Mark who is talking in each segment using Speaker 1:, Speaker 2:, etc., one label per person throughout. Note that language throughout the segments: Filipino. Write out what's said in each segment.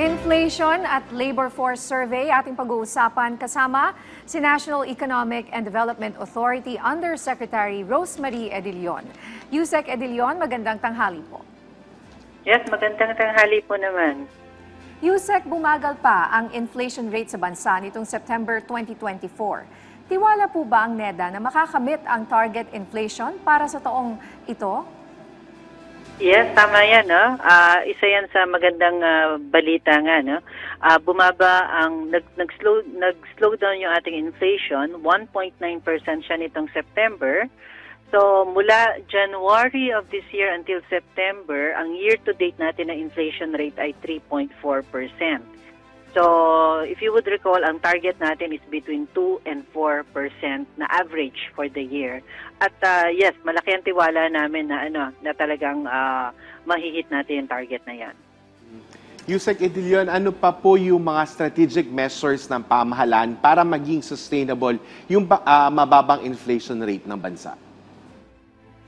Speaker 1: Inflation at labor force survey ating pag-uusapan kasama si National Economic and Development Authority Undersecretary Rosemarie Edilion. Yusek Edilion, magandang tanghali po.
Speaker 2: Yes, magandang tanghali po naman.
Speaker 1: Yusek, bumagal pa ang inflation rate sa bansa nitong September 2024. Tiwala po ba ang NEDA na makakamit ang target inflation para sa taong ito?
Speaker 2: Yes, tama yan. No? Isa yan sa magandang balita nga. No? Bumaba ang, nag-slow down yung ating inflation. 1.9% siya nitong September. So, mula January of this year until September, ang year-to-date natin na inflation rate ay 3.4%. So, if you would recall, ang target natin is between 2 and 4% na average for the year. At yes, malaki ang tiwala namin na na talagang mahihit natin yung target na yan.
Speaker 3: Yusek Edilion, ano pa po yung mga strategic measures ng pamahalaan para maging sustainable yung mababang inflation rate ng bansa?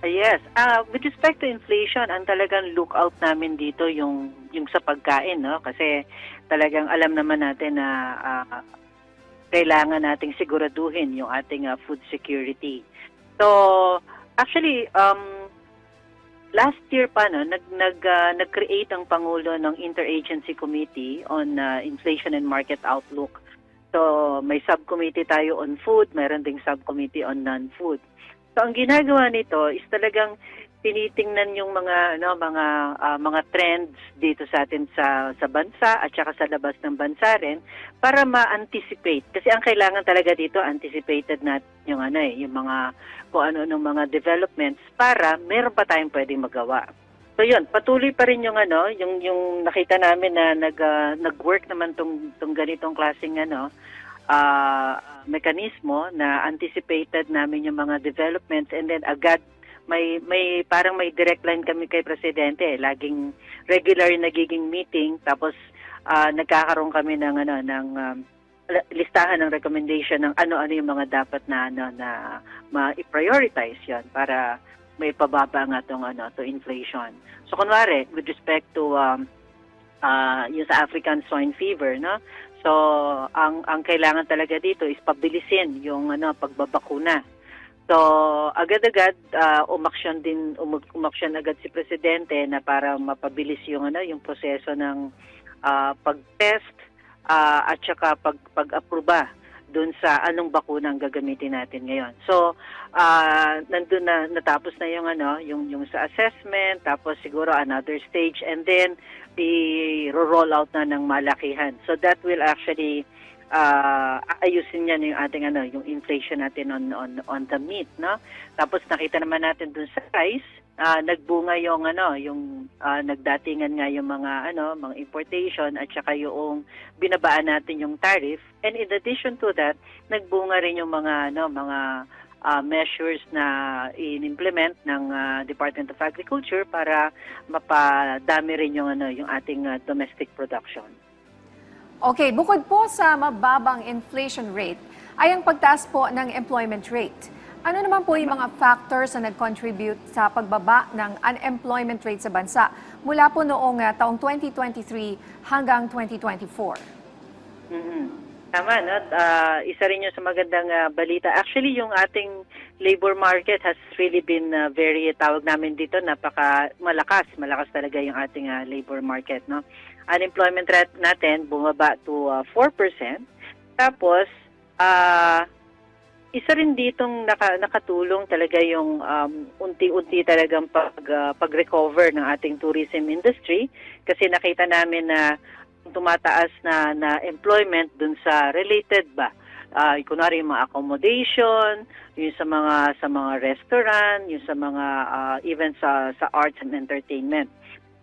Speaker 2: Yes. With respect to inflation, ang talagang lookout namin dito yung sa pagkain, no? Kasi talagang alam naman natin na kailangan nating siguraduhin yung ating food security. So, actually, last year pa, no, nag-create ang Pangulo ng Interagency Committee on Inflation and Market Outlook. So, may subcommittee tayo on food, mayroon ding subcommittee on non-food. So ang ginagawa nito is talagang tinitingnan yung mga trends dito sa atin sa bansa at saka sa labas ng bansa rin para ma-anticipate. Kasi ang kailangan talaga dito anticipated natin yung yung mga kung ano ng mga developments para meron pa tayong pwedeng magawa. So yun, patuloy pa rin yung yung nakita namin na nag-work naman tong ganitong klaseng mekanismo na anticipated namin yung mga developments and then agad may parang may direct line kami kay Presidente, laging regular nagiging meeting tapos nagkakaroon kami ng listahan ng recommendation ng ano-ano yung mga dapat na ma-prioritize yon para may pababa nga to inflation. So kunwari with respect to yung sa African swine fever, no? So, ang kailangan talaga dito is pabilisin yung pagbabakuna. So, agad-agad umaksyon agad si Presidente na para mapabilis yung yung proseso ng pag-test at saka pag-aproba doon sa anong bakuna ang gagamitin natin ngayon. So, nandun na natapos na yung sa assessment, tapos siguro another stage and then i-roll out na ng malakihan. So that will actually ayusin niya yung ating yung inflation natin on the meat, no? Tapos nakita naman natin dun sa rice, nagbunga yung nagdatingan nga yung mga importation at saka yung binabaan natin yung tariff. And in addition to that, nagbunga rin yung mga measures na in-implement ng Department of Agriculture para mapadami rin yung ating domestic production.
Speaker 1: Okay, bukod po sa mababang inflation rate, ay ang pagtaas po ng employment rate. Ano naman po yung mga factors na nag-contribute sa pagbaba ng unemployment rate sa bansa mula po noong taong 2023 hanggang 2024?
Speaker 2: Tama, no? Isa rin yun sa magandang balita. Actually, yung ating labor market has really been very, tawag namin dito, malakas talaga yung ating labor market, no? Unemployment rate natin bumaba to 4%. Tapos, isa rin ditong nakatulong talaga yung unti-unti talagang pag-recover ng ating tourism industry kasi nakita namin na tumataas na employment dun sa related kunwari yung mga accommodation, yung sa mga restaurant, yung sa mga even sa arts and entertainment.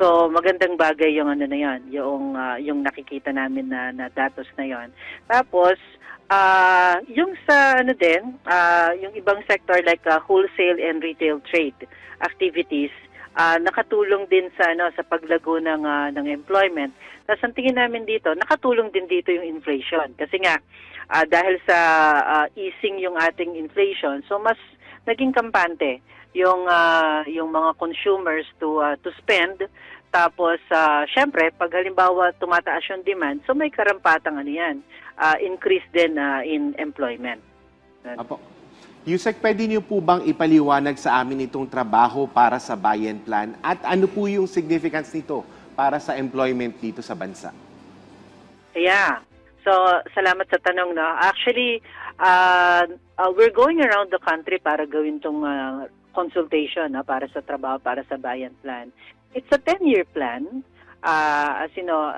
Speaker 2: So magandang bagay yung na yan, yung nakikita namin na datos na yon. Tapos yung sa yung ibang sector like wholesale and retail trade activities, nakatulong din sa paglago ng employment. Tapos ang tingin namin dito, nakatulong din dito yung inflation kasi nga dahil sa easing yung ating inflation, so mas naging kampante yung mga consumers to spend Tapos, syempre, pag halimbawa tumataas yung demand, so may karampatang increase din in employment.
Speaker 3: Apo. Yusek, pwede niyo po bang ipaliwanag sa amin itong trabaho para sa Bayan Plan at ano po yung significance nito para sa employment dito sa bansa?
Speaker 2: Yeah. So, salamat sa tanong. No? Actually, we're going around the country para gawin tong consultation para sa trabaho, para sa Bayan Plan. It's a 10-year plan. As you know,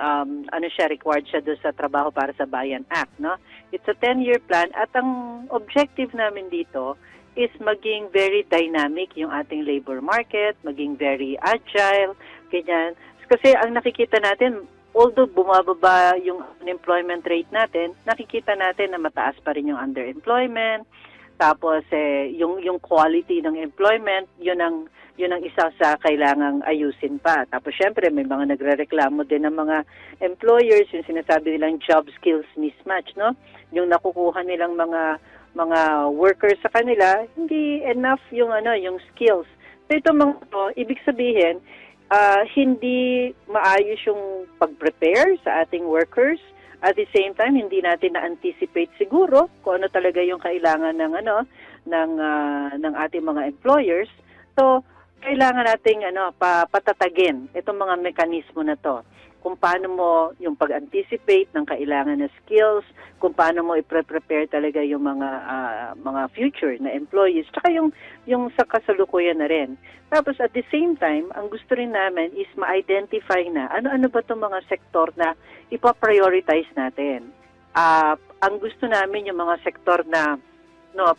Speaker 2: required siya doon sa Trabaho para sa Bayan Act. No? It's a 10-year plan at ang objective namin dito is maging very dynamic yung ating labor market, maging very agile, ganyan. Kasi ang nakikita natin, although bumababa yung unemployment rate natin, nakikita natin na mataas pa rin yung underemployment. Tapos yung quality ng employment, yun ang isa sa kailangang ayusin pa. Tapos syempre may mga nagrereklamo din ng mga employers, yung sinasabi nilang job skills mismatch, no? Yung nakukuha nilang mga workers sa kanila, hindi enough yung skills. So ito mga to, ibig sabihin, hindi maayos yung pag-prepare sa ating workers. At the same time, hindi natin na-anticipate siguro kung ano talaga yung kailangan ng ating mga employers. So, kailangan nating patatagin itong mga mekanismo na to. Kung paano mo yung pag-anticipate ng kailangan na skills, kung paano mo i-prepare talaga yung mga future na employees, tsaka yung sa kasalukuyan na rin. Tapos at the same time, ang gusto rin namin is ma-identify na ano-ano ba itong mga sektor na ipa-prioritize natin. Ang gusto namin yung mga sektor na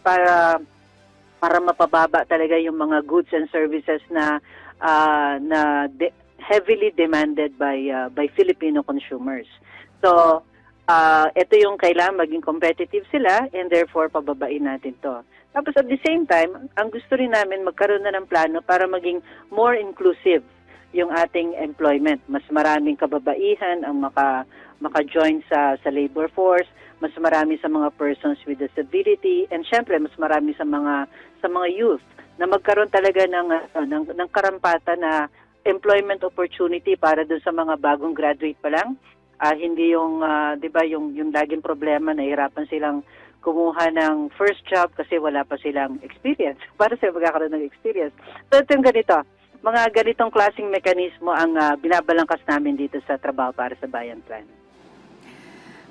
Speaker 2: para mapababa talaga yung mga goods and services na heavily demanded by Filipino consumers. So, ito yung kailangan maging competitive sila and therefore pababain natin to. Tapos at the same time, ang gusto rin namin magkaroon na ng plano para maging more inclusive yung ating employment. Mas maraming kababaihan ang maka-join sa labor force, mas marami sa mga persons with disability, and syempre mas marami sa mga youth na magkaroon talaga ng karampatan na employment opportunity para doon sa mga bagong graduate pa lang. Hindi yung 'di ba yung laging problema na hirapan silang kumuha ng first job kasi wala pa silang experience. Para sila magkakaroon ng experience. So ito yung ganito. Mga ganitong klaseng mekanismo ang binabalangkas namin dito sa Trabaho para sa Bayan Plan.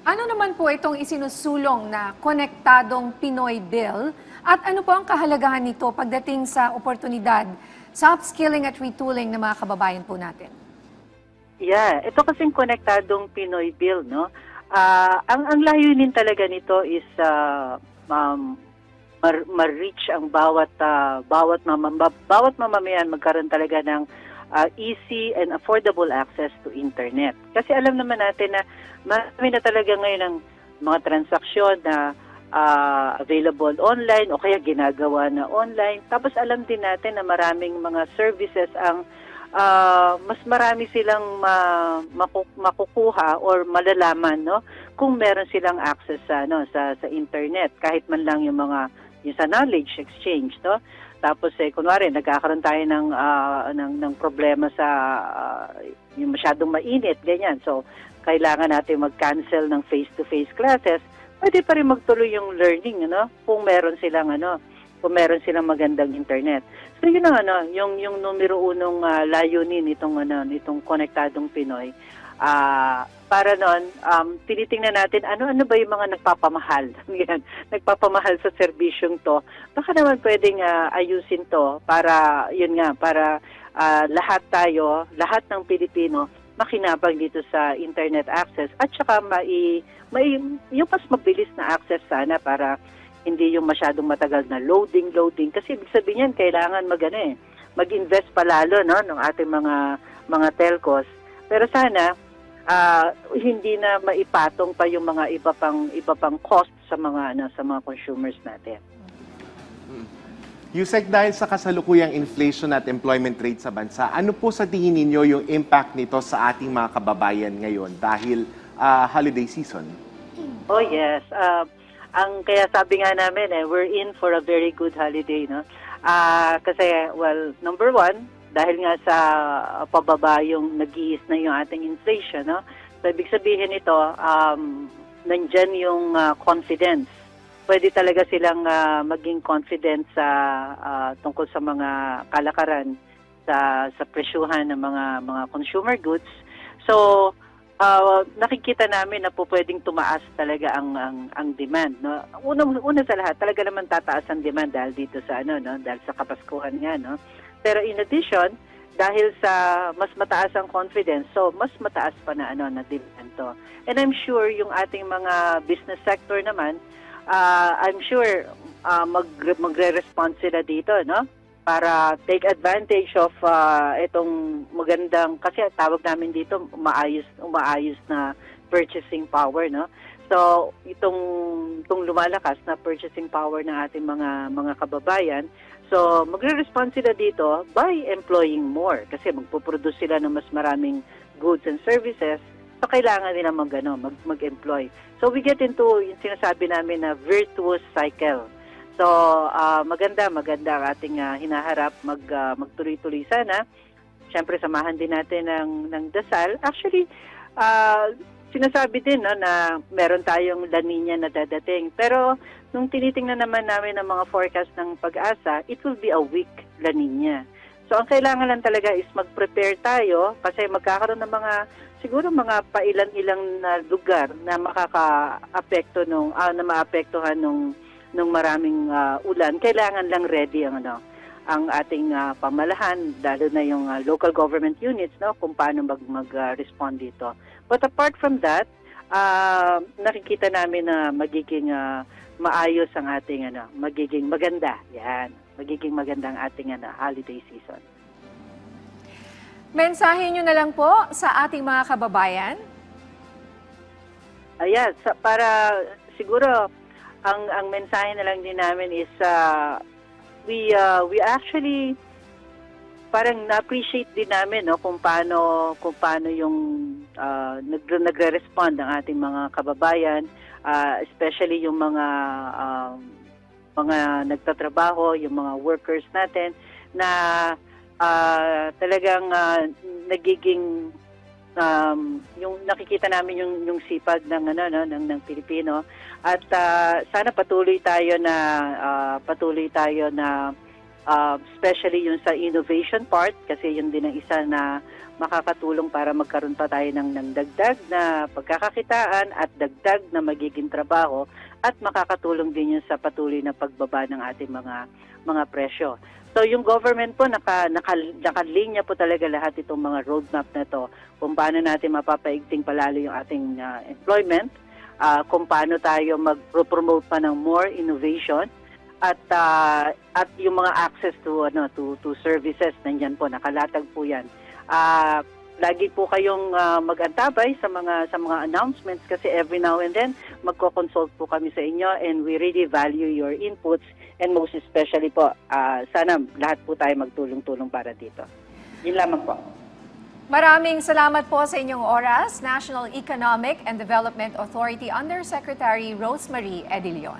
Speaker 1: Ano naman po itong isinusulong na Konektadong Pinoy Bill at ano po ang kahalagahan nito pagdating sa oportunidad sa upskilling at retooling ng mga kababayan po natin?
Speaker 2: Yeah, ito kasing Konektadong Pinoy Bill, no? Ang layunin talaga nito is ma-reach ang bawat mamamayan magkaroon talaga ng easy and affordable access to internet. Kasi alam naman natin na marami na talaga ngayon ang mga transaksyon na available online o kaya ginagawa na online. Tapos alam din natin na maraming mga services ang mas marami silang makukuha or malalaman, no, kung meron silang access sa internet, kahit man lang yung sa knowledge exchange, no. Tapos kunwari nagkakaroon tayo ng problema sa yung masyadong mainit, ganyan. So kailangan natin mag-cancel ng face-to-face classes. Pwede pa rin magtuloy yung learning, no, kung meron silang magandang internet. So yun ang yung numero unong layunin nitong Konektadong Pinoy. Para noon, tinitingnan natin ano ba yung mga nagpapamahal. Nagpapamahal sa serbisyong to. Baka naman pwedeng ayusin to para lahat ng Pilipino makinabang dito sa internet access at saka yung mas mabilis na access sana para hindi yung masyadong matagal na loading kasi ibig sabihin yan kailangan mag-invest palalo, no, ng ating mga telcos. Pero sana hindi na maipatong pa yung mga iba pang cost sa mga consumers natin.
Speaker 3: Yusek, dahil sa kasalukuyang inflation at employment rate sa bansa, ano po sa tingin ninyo yung impact nito sa ating mga kababayan ngayon dahil holiday season?
Speaker 2: Oh yes. Kaya sabi nga namin, we're in for a very good holiday, no? Kasi, well, number one, dahil nga sa pababa yung nag-iis na yung ating inflation, no? So, ibig sabihin nito, nandyan yung confidence. Pwede talaga silang maging confident sa tungkol sa mga kalakaran sa presyuhan ng mga consumer goods. So, nakikita namin na po pwedeng tumaas talaga ang demand, no. Una sa lahat, talaga naman tataas ang demand dahil dito sa dahil sa Kapaskuhan nga, no. Pero in addition, dahil sa mas mataas ang confidence, so mas mataas pa na na demand to. And I'm sure yung ating mga business sector naman, I'm sure magre-respond sila dito, no? Para take advantage of itong magandang, kasi tawag namin dito umaayos na purchasing power, no. So itong lumalakas na purchasing power ng ating mga kababayan, so magre-respond sila dito by employing more kasi magpo-produce sila ng mas maraming goods and services, so kailangan nila mag-employ. So we get into yung sinasabi namin na virtuous cycle. So, maganda ang ating hinaharap, magtuloy-tuloy sana. Siyempre, samahan din natin ng dasal. Actually, sinasabi din na meron tayong La Nina na dadating. Pero, nung tinitingnan naman namin ang mga forecast ng Pag-asa, it will be a weak La Nina. So, ang kailangan lang talaga is mag-prepare tayo kasi magkakaroon ng siguro mga pailan-ilang na lugar na makaka-apekto na maapektuhan nung maraming ulan. Kailangan lang ready ang ating pamalahan, lalo na yung local government units, no, kung paano mag-respond dito. But apart from that, nakikita namin na magiging maayos ang ating magiging maganda. Yan, magiging maganda ang ating holiday season.
Speaker 1: Mensahe nyo na lang po sa ating mga kababayan.
Speaker 2: Ayan, para siguro ang mensahe na lang din namin is we actually parang na-appreciate din namin, no, kung paano yung nagre-respond ang ating mga kababayan, especially yung mga nagtatrabaho, yung mga workers natin na talagang nagiging yung nakikita namin yung sipag ng Pilipino, at sana patuloy tayo na especially yung sa innovation part, kasi yun din ang isa na makakatulong para magkaroon pa tayo ng dagdag na pagkakakitaan at dagdag na magiging trabaho, at makakatulong din yun sa patuloy na pagbaba ng ating mga presyo. So yung government po nakalinya po talaga lahat itong mga roadmap na to, kung paano natin mapapaigting palalo yung ating employment, kung paano tayo mag-promote pa ng more innovation, at yung mga access to services, nandiyan po, nakalatag po yan. Lagi po kayong mag-antabay sa mga announcements kasi every now and then magko-consult po kami sa inyo, and we really value your inputs, and most especially po sana lahat po tayo magtulong-tulong para dito. Yun lamang po.
Speaker 1: Maraming salamat po sa inyong oras, National Economic and Development Authority Undersecretary Rosemary Edilion.